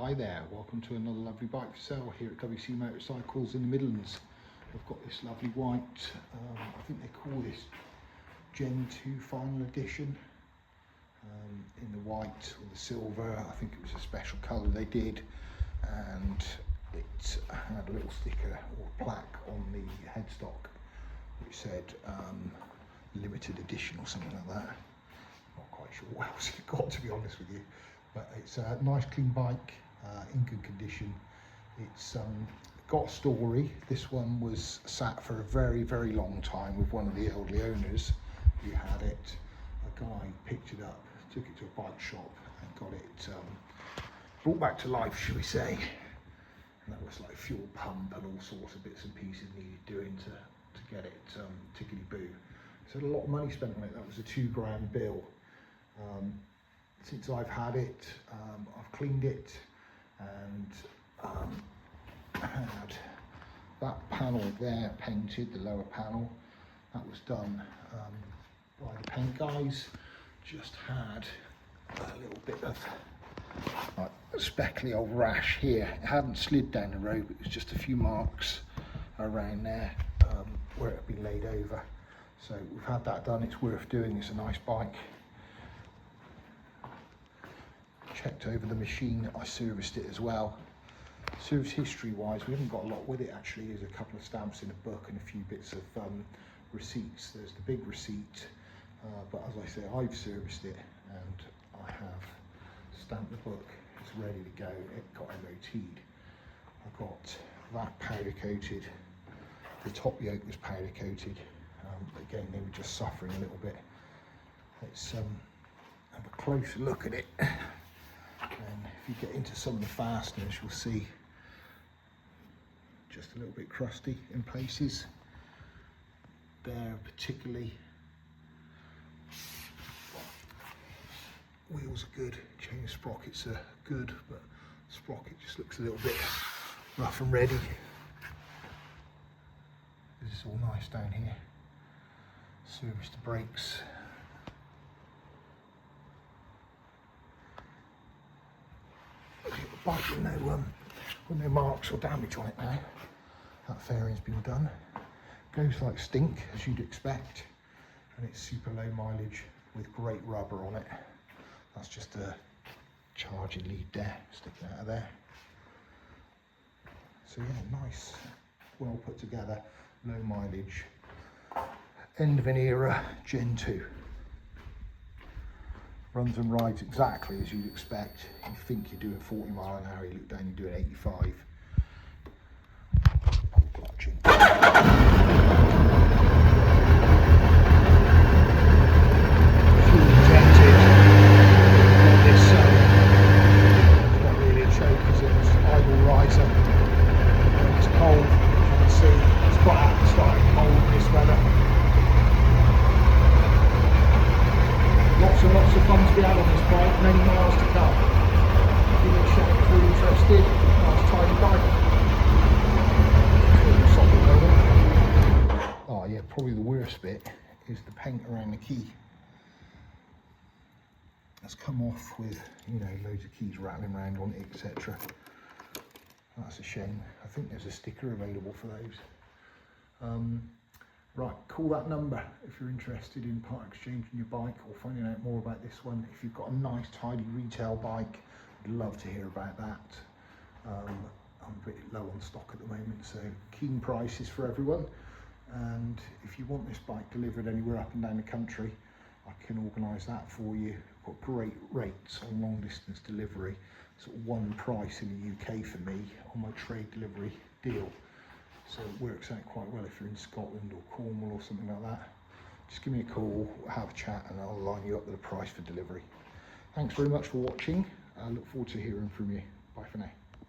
Hi there, welcome to another lovely bike for sale here at WC Motorcycles in the Midlands. I've got this lovely white, I think they call this Gen 2 Final Edition, in the white or the silver. I think it was a special colour they did, and it had a little sticker or plaque on the headstock which said limited edition or something like that. Not quite sure what else it got, to be honest with you, but it's a nice clean bike, in good condition. It's got a story. This one was sat for a very long time with one of the elderly owners who had it. A guy picked it up, took it to a bike shop and got it brought back to life, should we say. And that was like fuel pump and all sorts of bits and pieces needed doing to get it tickety-boo. So a lot of money spent on it. That was a £2 bill. Since I've had it, I've cleaned it and had that panel there painted, the lower panel. That was done by the paint guys. Just had a little bit of like speckly old rash here. It hadn't slid down the road, but it was just a few marks around there where it had been laid over. So we've had that done. It's worth doing. It's a nice bike. Checked over the machine. I serviced it as well. Service history wise, we haven't got a lot with it actually. There's a couple of stamps in a book and a few bits of receipts. There's the big receipt, but as I say, I've serviced it and I have stamped the book. It's ready to go. It got MOT'd. I got that powder coated. The top yoke was powder coated. Again, they were just suffering a little bit. Let's have a closer look at it. And if you get into some of the fasteners, you'll see just a little bit crusty in places. There particularly. Wheels are good, chain sprockets are good, but the sprocket just looks a little bit rough and ready. This is all nice down here. Service the brakes. Bike with no marks or damage on it now. That fairing's been done. Goes like stink, as you'd expect, and it's super low mileage with great rubber on it. That's just a charging lead there, sticking out of there. So yeah, nice, well put together, low mileage, end of an era, Gen 2. Runs and rides exactly as you'd expect. You think you're doing 40 miles an hour, you look down, you're doing 85. Clutching. Fuel injected. Got this, not really a choke because it's idle riser. When it's cold, you can see it's quite starting cold in this weather. Lots and lots of fun to be had on this bike, many miles to come. Give it a shout if you're interested. Nice tidy bike. Oh yeah, probably the worst bit is the paint around the key. That's come off with, you know, loads of keys rattling around on it, etc. That's a shame. I think there's a sticker available for those. Right, call that number if you're interested in part exchanging your bike or finding out more about this one. If you've got a nice tidy retail bike, I'd love to hear about that. I'm a bit low on stock at the moment, so keen prices for everyone. And if you want this bike delivered anywhere up and down the country, I can organise that for you. I've got great rates on long distance delivery, sort of one price in the UK for me on my trade delivery deal. So it works out quite well if you're in Scotland or Cornwall or something like that. Just give me a call, have a chat, and I'll line you up with a price for delivery. Thanks very much for watching. I look forward to hearing from you. Bye for now.